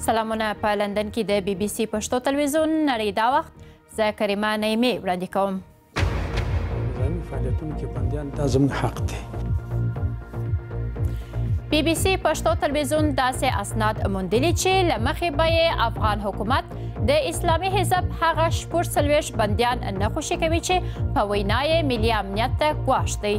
سلامونه په لندن کې د بي بي سي پښتو تلویزیون نړۍ دا وخت زه کریمه نعیمې وړاندې کوم. نظامي فعالیتونو کې بندیان دا زموږ حق دی. بي بي سي پښتو تلویزیون داسې اسناد موندلي چې له مخې به یې افغان حکومت د اسلامي حزب هغه 46 بندیان نه خوشي کوي چې په وینا یې ملي امنیت ته ګواښ دی.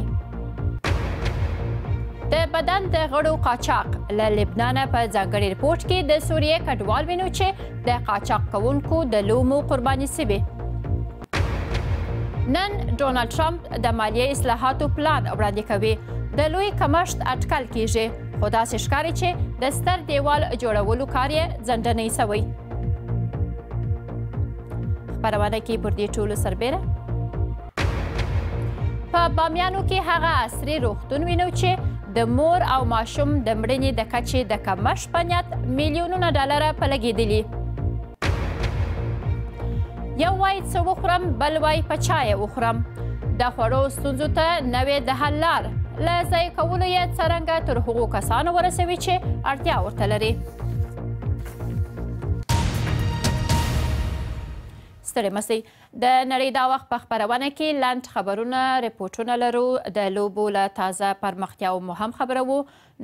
د بدن د غړو قاچاق له لبنانه په ځانګړي رپورټ کې د سوریې کډوال وینو چې د قاچاق کوونکو د لومو قرباني سوي. نن ډونالډ ټرمپ د مالیې اصلاحاتو پلان وړاندې کوي. د لوی کمښت اټکل کیږي خو داسې ښکاري چې د ستر دیوال جوړولو کار یې ځنډنی سوی. خپرونه کې پر دې ټولو سربیره په بامیانو کې هغه عصري روغتون وینو چې د مور او ماشوم د مړینې د کچې د کمښت په نیت میلیونونه ډالره په لګېدلي. یو وایي څه وخورم بل وایي په چایه وخورم. د خوړو ستونزو ته نوې د حل لار له ضایع کولو یې څرنګه تر هغو کسانو ورسوي چې اړتیا ورته لري. ستړي مسئ. د نړۍ دا وخت په خپرونه کې لنډ خبرونه رپورټونه لرو. د لوبو له تازه پرمختیاو مو هم خبروو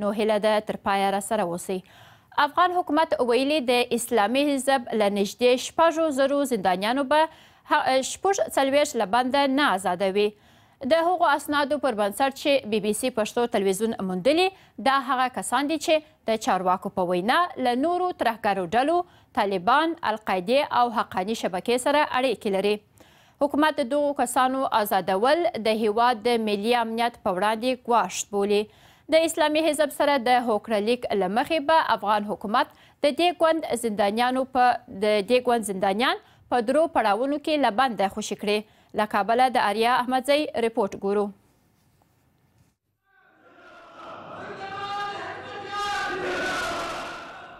نو هیله ده تر پایه راسره اوسئ. افغان حکومت ویلي د اسلامي حزب له نږدې 6,000 زندانیانو به 40 له بنده نه آزادوي. د هغو اسنادو پر بنسټ چې بي بي سي پښتو تلویزیون موندلي دا هغه کسان دي چې د چارواکو په وینا له نورو ترهګرو ډلو طالبان، القاعدې او حقاني شبکې سره اړیکې لري. حکومت د دغو کسانو آزادول د هیواد د ملي امنیت په وړاندې ګواښ بولي. د اسلامي حزب سره د هوکړه لیک له مخې به افغان حکومت د دې ګوند زندانیان په درو پړاوونو کې له بنده خوشي کړي. له کابله د آریا احمدزی رپورټ ګورو.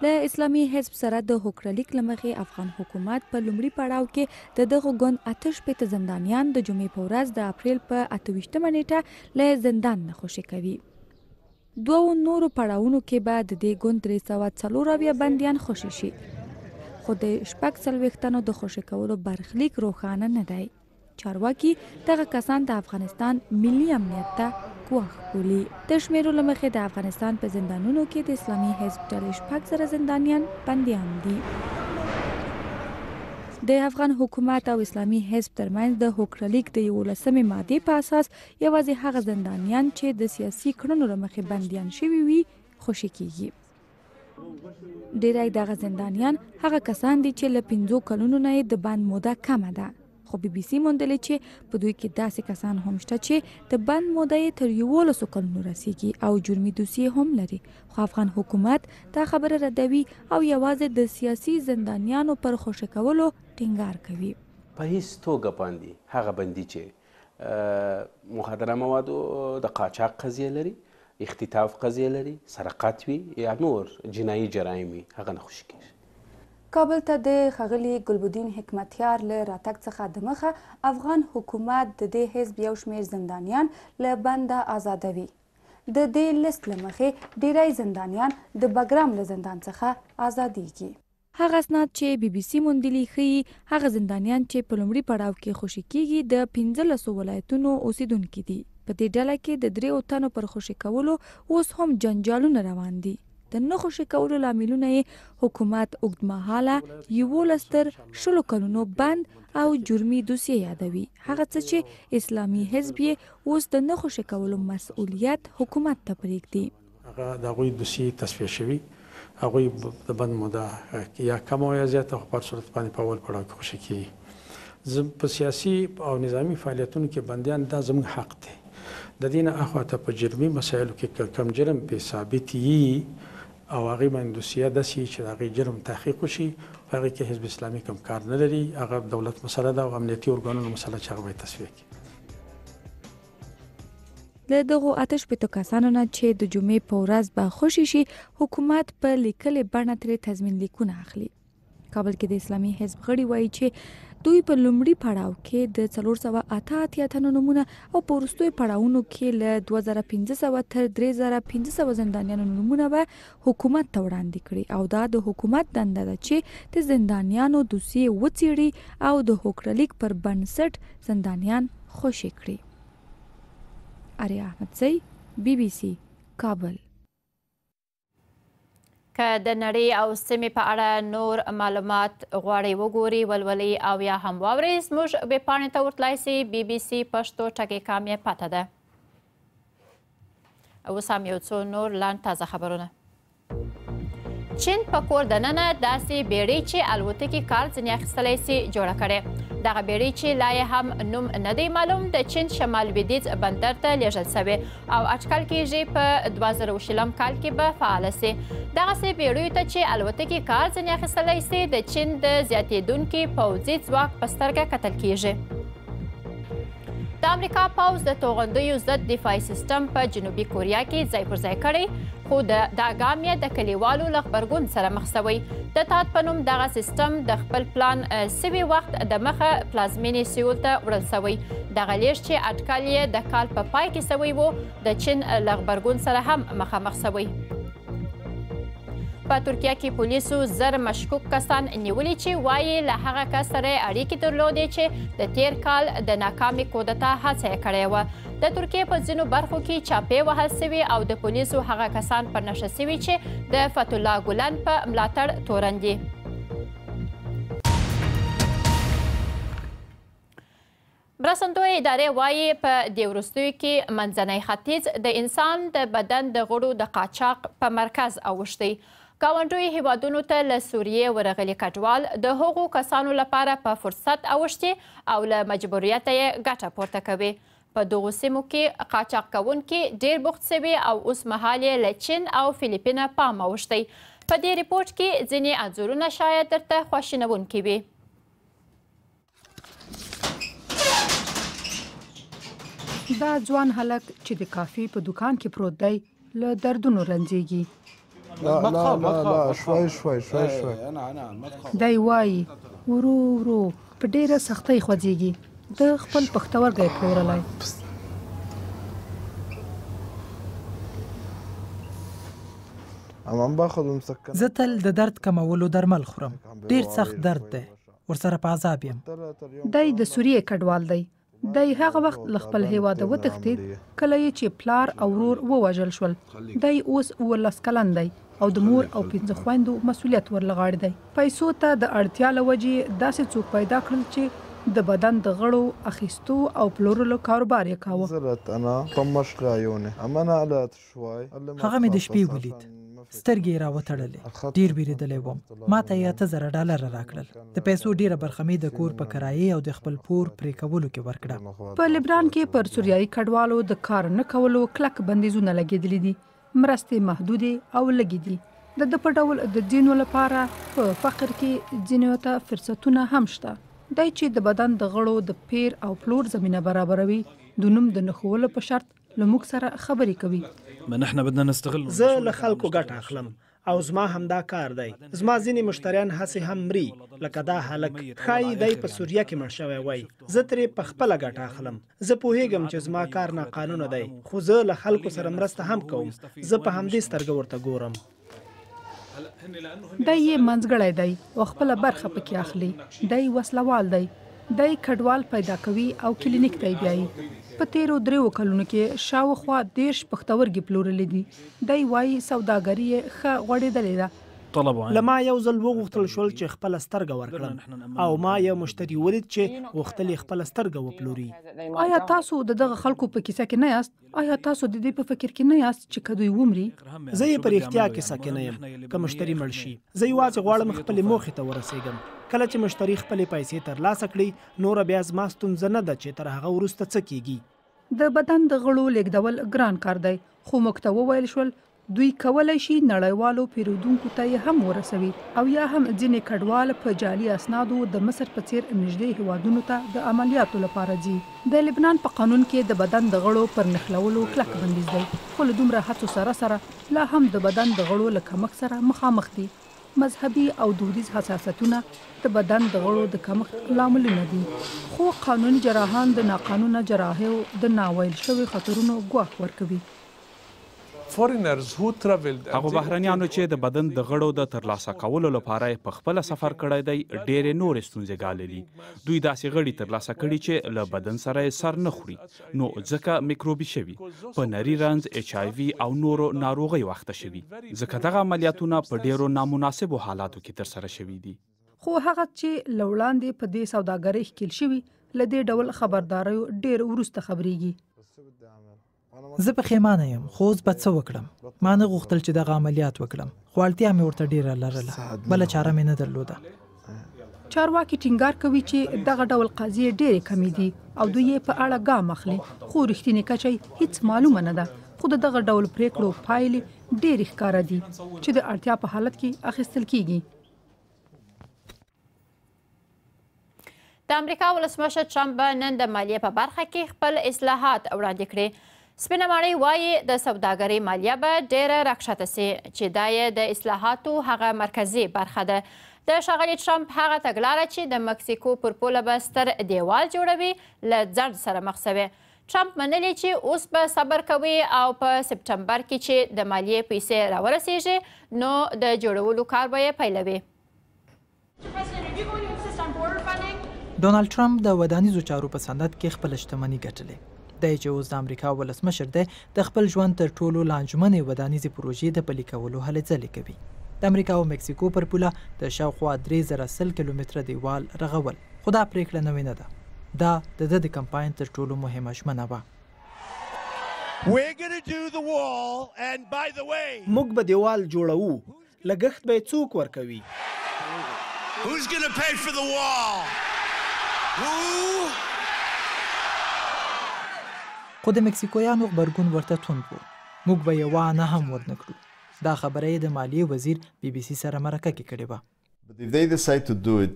له اسلامي حزب سره د هوکړه لیک له مخې افغان حکومت په لومړي پړاو کې د دغه ګوند 88 زندانیان د جمعې په ورځ د اپریل په 28مه نیټه له زندان نه خوشي کوي. دوو نورو پړاوونو کې به د دې ګوند 340 بندیان خوشي شي خو د 46 د خوشي کولو برخلیک روښانه نه دی. چارواکي دغه کسان د افغانستان ملي امنیت ته ګواښ بولي. د شمیرو له مخې د افغانستان په زندانونو کې د اسلامي حزب ډلې 6 زندانیان بندیان دي. د افغان حکومت او اسلامي حزب ترمنځ د هوکړه لیک د 11مې مادې په اساس یوازې هغه زندانیان چې د سیاسي کړنو له مخې بندیان شوي وي خوشي کیږي. ډیری دغه زندانیان هغه کسان دي چې له 5 کلونو نه د بند موده کمه ده. خو بي بي سي موندلې چې په دوی کې داسې کسان هم شته چې د بند موده یې تر 11 کلونو رسیږي او جرمي دوسیې هم لري. خو افغان حکومت دا خبره ردوي او یوازې د سیاسي زندانیانو پر خوشي کولو ټینګار کوي. په هیڅ توګه باندې هغه بندي چې مخدره موادو د قاچاق قضیه لري، اختطاف قضیه لري، سرقت وي یا نور جنایي جرایم وي هغه نه خوشي کیږي. کابل ته د ښاغلي ګلبدین حکمتیار له راتګ څخه دمخه افغان حکومت د دې حزب یو شمېر زندانیان له بنده آزادوي. د دې لیست له مخې ډیری زندانیان د بګرام له زندان څخه آزادیږي. هغه اسناد چې بي بي سي موندلي ښیي هغه زندانیان چې په لومړي پړاو کې خوشي کیږي د 15 ولایتونو اوسیدونکي دي. په دې ډله کې د 3 تنو پر خوشي کولو اوس هم جنجالونه روان دي. د نه خوشي کولو لاملونه یې حکومت اوږدمهاله 11 تر 20 کلونو بند او جرمي دوسیې یادوي. هغه څه چې اسلامي حزب یې اوس د نه خوشي کولو مسؤلیت حکومت ته پرېږدي. هغه د هغوی دوسیې تصفیه شوي، هغوی د بند موده یا کمه او یا زیاته خو په صورت باندې په اول پړاو کې خوشي کیږي. په سیاسي او نظامي فعالیتونو کې بندیان دا زموږ حق دی. د دې نه اخواته په جرمي مسایلو کې کم جرم پې ثابت یي او هغې باندې دوسیه داسې چې د هغې جرم تحقیق وشي په هغې کې حزب اسلامي کوم کار نه لري. هغه دولت مسله ده او امنیتي ارګانونو مسله چې هغه باید تصفیه کړي. له دغو 88 کسانو نه چې د جمعې په ورځ به خوشي شي حکومت په لیکلې بڼه ترې تضمین لیکونه اخلي. کابل کې د اسلامي حزب غړي وایي چې دوی په لومړي پړاو کې د 488 تنو نومونه او په وروستیو پړاوونو کې له 2500 تر 3500 زندانیانو نومونه به حکومت ته وړاندې کړي او دا د حکومت دنده ده چې د زندانیانو دوسیې وڅېړي او د هوکړلیک پر بنسټ زندانیان خوشي کړي. آریا احمدزی، BBC کابل. که د نړۍ او سیمې په اړه نور معلومات غواړئ وګورئ، ولولئ او یا هم واورئ، زموږ ویبپاڼې ته ورتلای سئ. BBC پښتو ټکی.com یې پته ده. اوس هم یو څو نور لنډ تازه خبرونه. چین په کور دننه داسې بیړۍ چې الوتکې کار ځینې اخیستلی سي جوړه کړې. دغه بیړۍ چې لا یې هم نوم نه دی معلوم د چین شمال لویدیځ بندر ته لیږل سوې او اټکل کیږي په 2020 کال کې به فعاله سي. دغسې بیړیو ته چې الوتکې کار ځینې اخیستلی سي د چین د زیاتېدونکي پوځي ځواک په سترګه کتل کیږي. د امریکا پوځ د توغندیو ضد دفاعي سیستم په جنوبي کوریا کې ځای پر ځای کړی، خو دا ګام یې د کلیوالو له غبرګون سره مخ سوی. د تات په نوم دغه سیستم د خپل پلان سوي وخت د مخه پلازمینې سیول ته وړل سوی. دغه لیږد چې اټکل یې د کال په پای کې سوی و د چین له غبرګون سره هم مخامخ سوی. په ترکیه کې پولیسو 1000 مشکوک کسان نیولي چې وایي له هغه کس سره اړیکې درلودې چې د تیر کال د ناکامې کودتا هڅه یې کړې وه. د ترکیې په ځینو برخو کې چاپې وهل سوي او د پولیسو هغه کسان پر نښه سوي چې د فتح الله ګلن په ملاتړ تورن دي. مرستندویه ادارې وایي په دې وروستیو کې منځنی ختیځ د انسان د بدن د غړو د قاچاق په مرکز اوښتی. ګاونډیو هیوادونو ته له سوریې ورغلي کډوال د هغو کسانو لپاره په فرصت اوښتي او له مجبوریته یې ګټه پورته کوي. په دغو سیمو کې قاچاق کوونکي ډېر بوخت سوي او اوس مهال یې له چین او فلیپینه پام اوښتی. په دې ریپورټ کې ځینې انځورونه شاید درته خواشینونکي وي. دا ځوان هلک چې د کافي په دکان کې پروت دی له دردونو رنځېږي. لا شوي دی وایي ورو ورو په ډېره سختۍ خوځېږي. د خپل پښتورګی پلورلی. زه تل د درد کمولو درمل خورم. ډېر سخت درد دی، ورسره په عذاب یم. دی د سوریې کډوال دی. دی هغه وخت له خپل هیواده وتښتېد کله یې چې پلار او ورور ووژل شول. دی اوس 19 کلن دی او د مور او 5 خویندو مسؤلیت ورله غاړه دی. پیسو ته د اړتیا له وجې داسې څوک پیدا کړل چې د بدن د غړو اخیستو او پلورلو کاروبار یې کاوه. هغه مې د شپې ولید، سترګې یې راوتړلې، ډېر وېرېدلی وم. ما ته یې 8000 راکړل. د پیسو ډېره برخه مې د کور په کرایې او د خپل پور پرې کولو کې ورکړه. په لبنان کې پر سوریایي کډوالو د کار نه کولو کلک بندیزونه لګېدلي دي. مرستې محدودې او لږې دي. د ده په ډول د ځینو لپاره په فقر کې ځینو ته فرصتونه هم شته. دی چې د بدن د غړو د پیر او پلور زمینه برابروي د نوم د نښولو په شرط له موږ سره خبرې کوي. زه له خلکو ګټه اخلم او زما همدا کار دی. زما ځینې مشتریان هسې هم مري، لکه دا هلک ښایي دی په سوریه کې مړ شوی وای. زه ترې په خپله ګټه اخلم. زه پوهیږم چې زما کار ناقانونه دی، خو زه له خلکو سره مرسته هم کوم. زه په همدې سترګه ورته ګورم. دی یې منځګړی دی او خپله برخه پکې اخلي. دی وسلوال دی. دی کډوال پیدا کوي او کلینیک ته یې بیایي. په تیرو 3 کلونو کې شاوخوا 10 پښتورګي پلورلې دي. دی وایي سوداګري یې ښه غوړېدلې ده. له ما یو ځل وغوښتل شول چې خپله سترګه ورکړم او ما یو مشتري ولید چې غوښتل یې خپله سترګه وپلوري. آیا تاسو د دغه خلکو په کیسه کې نه یاست؟ آیا تاسو د دې په فکر کې نه یاست چې که دوی ومري؟ زه یې په رښتیا کیسه کې نه یم. که مشتري مړ شي زه یوازې غواړم خپلې موخې ته ورسېږم. کله چې مشتري خپلې پیسې ترلاسه کړي نوره بیا زما ستونزه نه ده چې تر هغه وروسته څه کیږي. د بدن د غړو لیږدول ګران کار دی، خو موږ ته وویل شول دوی کولی شي نړیوالو پیرودونکو ته یې هم ورسوي او یا هم ځینې کډوال په جعلي اسنادو د مصر په څیر نږدې هیوادونو ته د عملیاتو لپاره ځي. د لبنان په قانون کې د بدن د غړو پر نښلولو کلک بندیز دی، خو له دومره هڅو سره لا هم د بدن د غړو له کمښت سره مخامخ دي. مذهبي او دودیز حساسیتونه د بدن د غړو د کمښت لاملونه دي، خو قانوني جراحان د ناقانونه جراحیو د ناویل شوي خطرونو ګواښ ورکوي. هغو بهرنیانو چې د بدن د غړو د ترلاسه کولو لپاره په خپله سفر کړی دی ډېرې نورې ستونزې ګاللي. دوی داسې غړي ترلاسه کړي چې له بدن سره یې سر نه خوري، نو ځکه میکروبي شوي، په نري رنځ، HIV او نورو ناروغیو اخته شوي، ځکه دغه عملیاتونه په ډېرو نامناسبو حالاتو کې ترسره شوي دي. خو هغه چې له وړاندې په دې سوداګرۍ ښکېل شوي له دې ډول خبرداریو ډېر وروسته خبرېږي. زه پښیمانه یم، خو اوس به څه وکړم؟ ما نه غوښتل چې دغه عملیات وکړم، خو اړتیا مې ورته ډېره لرله، بله چاره مې نه درلوده. چارواکي ټینګار کوي چې دغه ډول قضیې ډېرې کمې دي او دوی یې په اړه ګام اخلي، خو رښتینې کچه هیڅ معلومه نه ده. خو د دغه ډول پریکړو پایلې ډېرې ښکاره دي چې د اړتیا په حالت کې اخیستل کیږي. د امریکا ولسمشر ټرمپ نن د مالیې په برخه کې خپل اصلاحات وړاندې کړي. سپینه ماڼۍ وایي د سوداګرۍ مالیه به ډېره راکښته سي چې دا یې د اصلاحاتو هغه مرکزي برخه ده. د ښاغلي ټرمپ هغه تګلاره چې د مکسیکو پر پوله به ستر دیوال جوړوي له ځنډ سره مخ سوې. ټرمپ منلي چې اوس به صبر کوي او په سپټمبر کې چې د مالیې پیسې راورسیږي نو د جوړولو کار به یې پیلوي. ډونالډ ټرمپ د ودانیزو چارو په صنعت کې خپله شتمني ګټلې. دی چې اوس د امریکا ولسمشر دی د خپل ژوند تر ټولو لانجمنې ودانیزې پروژې د پلي کولو هلې ځلې کوي. د امریکا او مکسیکو پر پوله د شاوخوا 3000 کیلومتره دیوال رغول، خو دا پریکړه نوې نه ده، دا د ده د کمپاین تر ټولو مهمه ژمنه وه. موږ به دیوال جوړوو، لګښت به یې څوک ورکوي؟ خو د مکسیکویانو غبرګون ورته توند و. موږ به یې وانه هم ورنه کړو. دا خبره یې د مالیې وزیر BBC سره مرکه کې کړې وه.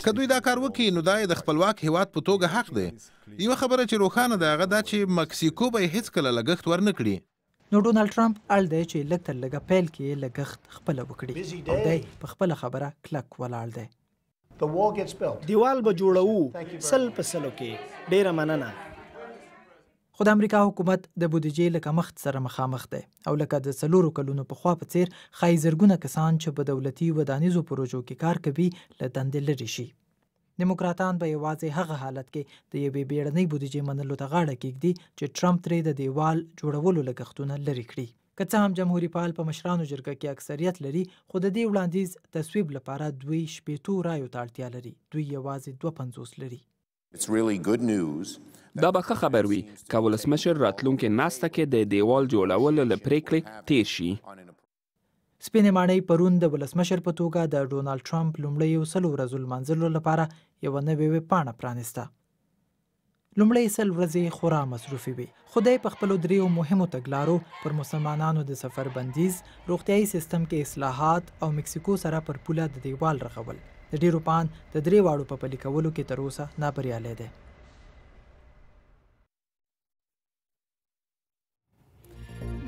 که دوی دا کار وکړي نو دا یې د خپلواک هیواد په توګه حق دی. یوه خبره چې روښانه ده هغه دا چې مکسیکو به یې هیڅکله لګښت ورنه کړي. نو ډونالډ ټرمپ اړ دی چې لږ تر لږه پیل کې لګښت خپله وکړي او دی په خپله خبره کلک ولاړ دی. دیوال به جوړوو 100% کې. ډېره مننه. خو د امریکا حکومت د بودیجې له کمښت سره مخامخ دی او لکه د 4 کلونو پخوا په څیر ښایي زرګونه کسان چې په دولتي ودانیزو پروژو کې کار کوي له دندې لرې شي. دیموکراتان به یوازې هغه حالت کې د یوې بیړنۍ بودیجې منلو ته غاړه کیږدي چې ټرمپ ترې د دیوال جوړولو لګښتونه لرې کړي. که څه هم جمهوري پال په مشرانو جرګه کې اکثریت لري، خو د دې وړاندیز تصویب لپاره دوی 60 رایو ته اړتیا لري. دوی یوازې 52 لري. دا به ښه خبر وي که ولسمشر راتلونکې ناسته کې د دیوال جوړولو له پریکړې تیر شي. سپینې ماڼۍ پرون د ولسمشر په توګه د ډونالډ ټرمپ لومړیو 100 ورځو لمانځلو لپاره یوه نوې ویبپاڼه پرانیسته. لومړی 100 ورځې خورا مصروفې وي، خو دی په خپلو 3 مهمو تګلارو پر مسلمانانو د سفر بندیز، روغتیایي سیستم کې اصلاحات او مکسیکو سره پر پوله د دیوال رغول د ډېرو پان د 3 واړو په پلي کولو کې تر اوسه نابریالی دی.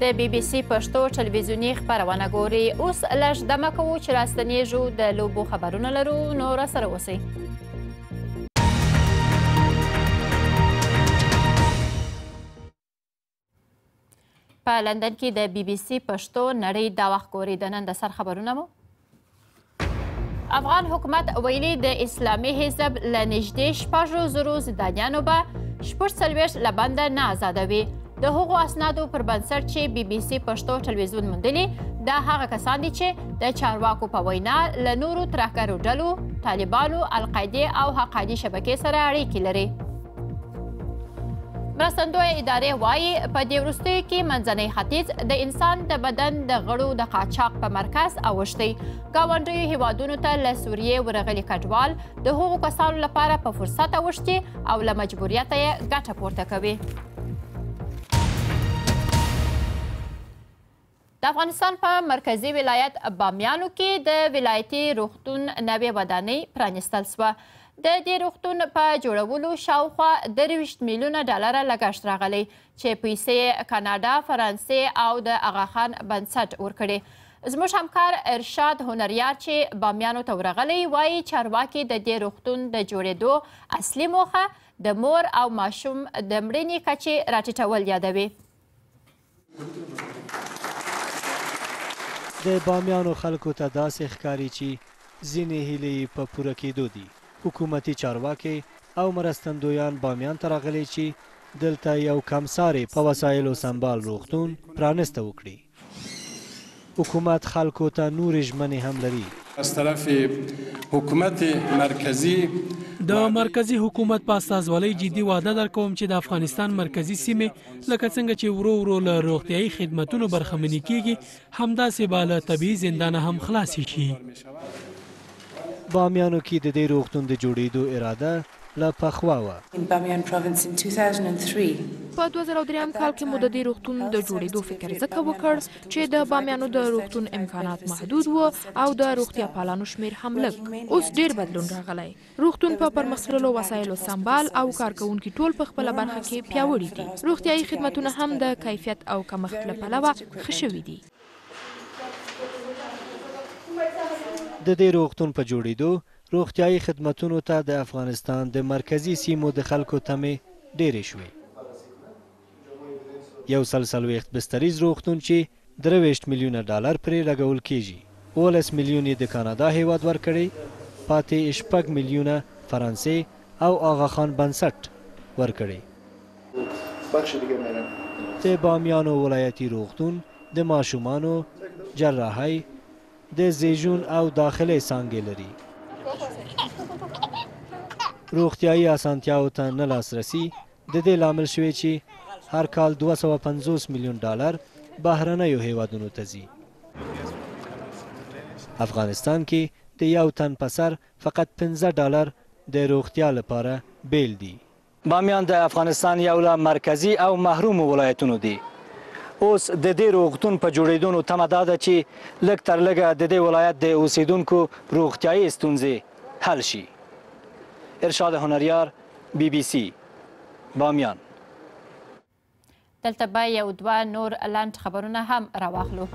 د BBC پښتو ټلویزیوني خپرونه ګوري. اوس لږ دمه کوو چې راستنیږو د لوبو خبرونه لرو، نو راسره اوسئ. په لندن کې د BBC پښتو نړۍ دا وخت ګوري. د نن د سر خبرونه مو افغان حکومت ویلي د اسلامي حزب له نږدې 6,000 زندانیانو به 46 له بنده نه آزادوي. د هغو اسنادو پر بنسټ چې BBC پښتو ټلویزیون موندلي، دا هغه کسان دي چې د چارواکو په وینا له نورو ترهګرو ډلو، طالبانو، القاعدې او حقاني شبکې سره اړیکې لري. مرستندویه ادارې وایي په دې وروستیو کې منځنی ختیځ د انسان د بدن د غړو د قاچاق په مرکز اوښتی. ګاونډیو هیوادونو ته له سوریې ورغلي کډوال د هغو کسانو لپاره په فرصت اوښتي او له مجبوریته یې ګټه پورته کوي. د افغانستان په مرکزي ولایت بامیانو کې د ولایتي روغتون نوې ودانۍ پرانیستل سوه. د دې روغتون په جوړولو شاوخوا 23 میلیونه ډالره لګښت راغلی چې پیسې کاناډا، فرانسې او د اغاخان بنسټ ورکړي. زموږ همکار ارشاد هنریار چې بامیانو ته ورغلی وایي چارواکي د دې روغتون د جوړېدو اصلي موخه د مور او ماشوم د مړینې کچې راټیټول یادوي. د بامیانو خلکو ته داسې ښکاري چې ځینې هیلې په پوره کېدو دي. حکومتي چارواکي او مرستندویان بامیان ته راغلي چې دلته یو کمسارې په وسایلو سنبال روغتون پرانسته وکړي. حکومت خلکو ته نورې ژمنې هم لري. از طرف حکومت مرکزی د مرکزی حکومت په استازولۍ جدي واده درکوم چې د افغانستان مرکزی سیمې لکه څنګه چې ورو ورو له روغتیایي خدمتونو برخمنې کیږي همداسې به له طبیعي زندانه هم خلاصې شي. بامیانو کې د دې روغتون د جوړېدو اراده لا پخوا وه. په 2003 کال کې مو د دې روغتون د جوړېدو فکر ځکه وکړ چې د بامیانو د روغتون امکانات محدود وو او د روغتیا پالانو شمیر هم لږ. اوس ډیر بدلون راغلی. روغتون په پرمختللو وسایلو سنبال او کارکوونکي ټول په خپله برخه کې پیاوړي دي. روغتیایي خدمتونه هم د کیفیت او کمښت له پلوه ښه شوي دي. د دې روغتون په جوړېدو روغتیایي خدمتونو ته د افغانستان د مرکزی سیمو د خلکو تمې ډېرې شوې. 140 بستریز روغتون چې 23 میلیونه ډالر پرې لګول کیږي. 18 میلیون د کانادا هیواد ورکړي، پاتې 6 میلیونه فرانسې او آغاخان بنسټ ورکړي. د بامیانو ولایتي روغتون د ماشومانو جراحۍ د زیږون او داخلي څانګې لري. روغتیایي اسانتیاو ته نه لاسرسي د دې لامل شوی چې هر کال 250 میلیون ډالر بهرنیو هیوادونو ته ځي. افغانستان کې د یو تن په سر فقط 15 ډالر د روغتیا لپاره بیل دي. بامیان د افغانستان یو له مرکزي او محرومو ولایتونو دی. اوس د دې روغتون په جوړېدو تمه دا ده چې لږ تر لږه د دې ولایت د اوسیدونکو روغتیایي ستونزې حل شي. ارشاد هنریار BBC بامیان. دلته به یو دوه نور لنډ خبرونه هم راواخلو.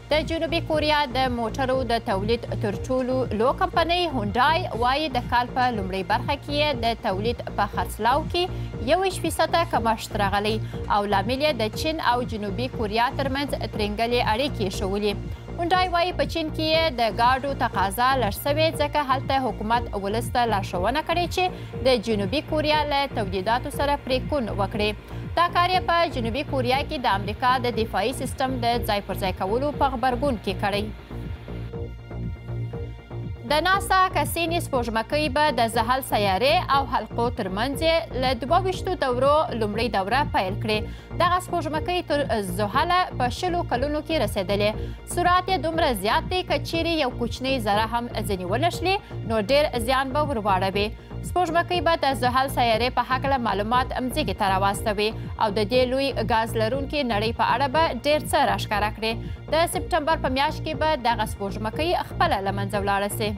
د جنوبي کوریا د موټرو د تولید تر ټولو لو کمپنۍ هونډای وایي د کال په لومړۍ برخه کې د تولید په خرڅلاو کې 21% کمښت راغلی او لامل یې د چین او جنوبي کوریا ترمنځ ترنګلې اړیکې ښولي. هونډای وایي په چین کې د ګاډو تقاضا لږ سوې ځکه هلته حکومت ولس ته لارښوونه کړې چې د جنوبي کوریا له تولیداتو سره پرېکون وکړي. دا کار یې په جنوبي کوریا کې د امریکا د دفاعي سیستم د ځای پر ځای کولو په غبرګون کې کړی. د ناسا کسینې سپوږمکۍ به د زحل سیارې او حلقو ترمنځ یې له 22 دورو لومړۍ دوره پیل کړې. دغه سپوږمکۍ تر زحله په 20 کلونو کې رسېدلې. سرعت یې دومره زیات دی که چیرې یو کوچنی ذره هم ځینې ونښلي نو ډېر زیان به ور واړوي. سپوږمکۍ به د زحل سیارې په هکله معلومات مځکې ته راواستوي او د دې لوی ګاز لرونکي نړۍ په اړه به ډېر څه راښکاره کړي. د سپټمبر په میاشت کې به دغه سپوږمکۍ خپله له منځه ولاړه سي.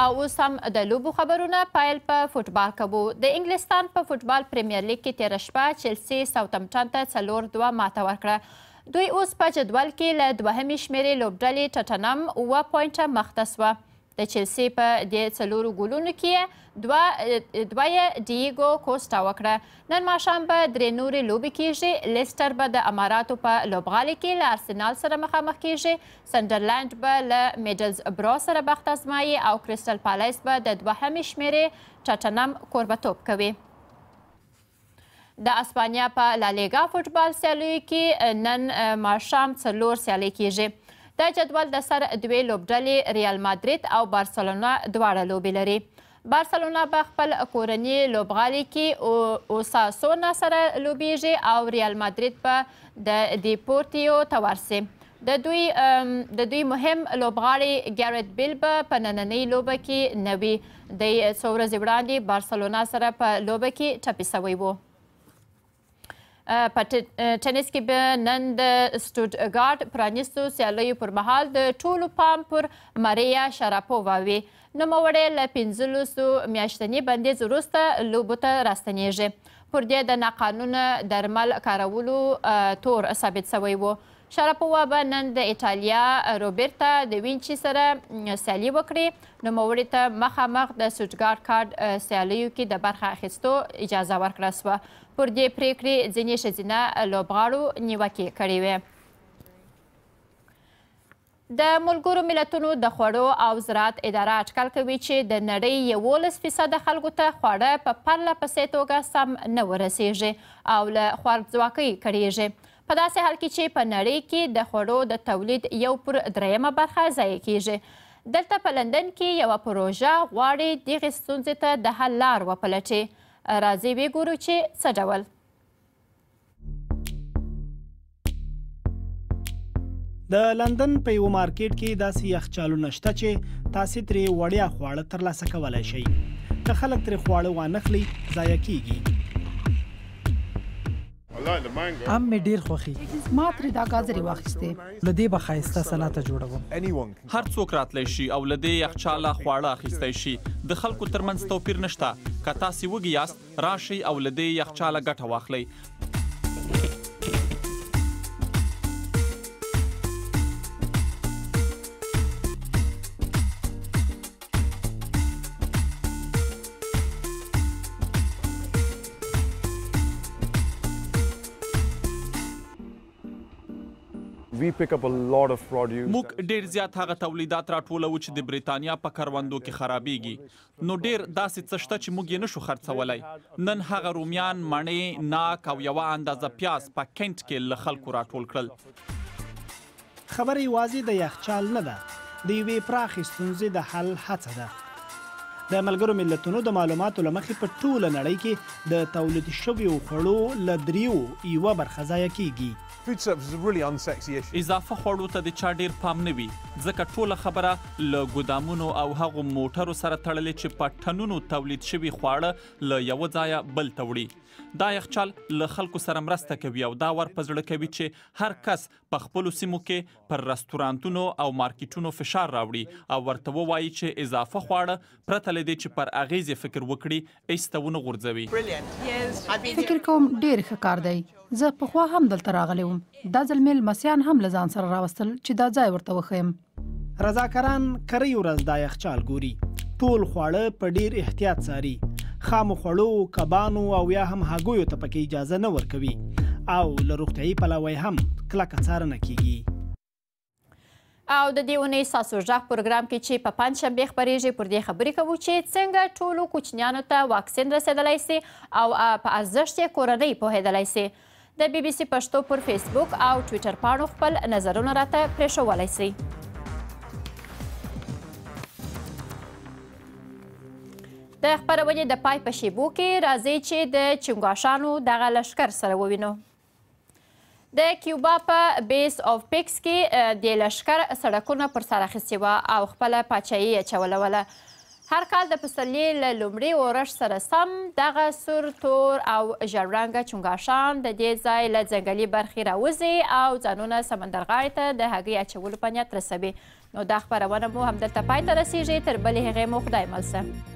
او اوس هم د لوبو خبرونه پیل په فوټبال کوو. د انګلستان په فوټبال پریمیر لیګ کې تېره شپه چلسي ساوثهمپټن ته 4-2 ماته ورکړه. دوی اوس په جدول کې له دوهمې شمېرې لوبډلې ټټنم 7 پوینټه مخته سوه. د چلسي په دې 4 ګولونو کې دوه یې ډیګو کوسټا وکړه. نن ماښام به 3 نورې لوبې کیږي. لیسټر به د اماراتو په لوبغالي کې له ارسنال سره مخامخ کیږي. سنډرلینډ به له میډلز برو سره بخت ازمایي او کریسټل پالیس به د 2مې شمېرې ټټنم کوربتوب کوي. د اسپانیا په لالیګا فوټبال سیالیو کې نن ماښام 4 سیالۍ کیږي. د جدول د سر 2 لوبډلې ریال مادرید او بارسلونا دواړه لوبې لري. بارسلونا به خپل کورني لوبغالي کې اوساسونا سره لوبیږي او ریال مادرید به د دیپورتیو ته ورسي. د دوی مهم لوبغاړی ګارت بیل به په نننۍ لوبه کې نه وي. د څو ورځې وړاندې بارسلونا سره په لوبه کې ټپي سوی و. په ټینس کې به نن د سټوټګارټ پرانیستو سیالیو پر مهال د ټولو پام پر ماریا شراپووا وي. نوموړې له 15 میاشتني بندیز وروسته لوبو ته راستنیږي. پر دې د ناقانونه درمل کارولو تور ثابت شوی و. شراپووا به نن د ایټالیا روبرتا د وینچي سره سیالي وکړي. نوموړي ته مخامخ د سوټګارډ کارډ سیالیو کې د برخه اخیستو اجازه ورکړه سوه. پر دې پریکړې ځینې ښځینه لوبغاړو نیوکې کړې وې. د ملګرو ملتونو د خوړو او زراعت اداره اټکل کوي چې د نړۍ 11% خلکو ته خواړه په پرله پسې توګه سم نه ورسیږي او له خوارځواکۍ کړیږي. په داسې حال کې چې په نړۍ کې د خوړو د تولید 1/3 برخه ضایع کیږي. دلته په لندن کې یوه پروژه غواړي دغې ستونزې ته د حل لار وپلټي. راځئ وګورو چې څه ډول. د لندن په یو مارکیټ کې داسې یخچالونه شته چې تاسې ترې وړیا خواړه ترلاسه کولی شئ. که خلک ترې خواړه وانخلي ضایع کیږي. ام مې ډیر خوښي. ما ترې دا ګازرې واخیستې. له دې به ښایسته سلاته جوړوم. هر څوک راتلی شي او له دې یخچاله خواړه اخیستی شي. د خلکو ترمنځ توپیر نشته. که تاسې وږي یاست راشئ او له دې یخچاله ګټه واخلئ. موږ ډیر زیات هغه تولیدات راټولو چې د بریتانیا په کروندو کې خرابېږي. نو ډیر داسې څه شته چې موږ یې نشو خرڅولی. نن هغه رومیان، مڼې، ناک او یوه اندازه پیاز په کینټ کې له خلکو راټول کړل. خبره یوازې د یخچال نه ده، د یوې پراخې ستونزې د حل هڅه ده. د ملګرو ملتونو د معلوماتو له مخې په ټوله نړۍ کې د تولید شویو خوړو له 3 یوه برخه ضایع کیږي. اضافه خوړو ته د چا ډیر پام نه وي، ځکه ټوله خبره له ګودامونو او هغو موټرو سره تړلې چې په ټنونو تولید شوي خواړه له یوه ځایه بل ته وړي. دا یخچال له خلکو سره مرسته کوي او دا ور په زړه کوي چې هر کس په خپلو سیمو کې پر رستورانتونو او مارکیټونو فشار راوړي او ورته ووایي چې اضافه خواړه پرته له دې چې پر اغیزې فکر وکړي ایسته ونه غورځوي. فکر کوم ډیر ښه کار دی. زه پخوا هم دلته راغلی وم. دا ځل مې لمسیان هم له ځان سره راوستل چې دا ځای ورته وښیم. رضاکاران کرۍ ورځ دا یخچال ګوري. ټول خواړه په ډیر احتیاط څاري. خامو خوړو، کبانو او یا هم هګیو ته پکې اجازه نه ورکوي او له روغتیایي پلوه هم کلکه څارنه کیږي. او د دې اونۍ ساسو غږ پروګرام کې چې په پنجشنبې خپریږي پر دې خبرې کوو چې څنګه ټولو کوچنیانو ته واکسین رسېدلی سي او په ارزښت یې کورنۍ پوهېدلی سي. د بي بي سي پښتو پر فیسبوک او ټویټر پاڼو خپل نظرونه راته پرېښولی سي. د خپرونې د پای په شیبو کې راځئ چې د چنګاشانو دغه لښکر سره ووینو. د کیوبا په بیس آف پیکس کې د لښکر سړکونه پر سر اخیستې وه او خپله پاچاهي یې چولوله. هر کال د پسرلي له لومړي اورښت سره سم دغه سور، تور او ژړ رنګه چنګاشان د دې ځای له ځنګلي برخې راوځي او ځانونه سمندرغاړې ته د هګۍ اچولو په نیت رسوي. نو دا خپرونه مو همدلته پای ته رسیږي. تر بلې هغې مو خدای مل شه.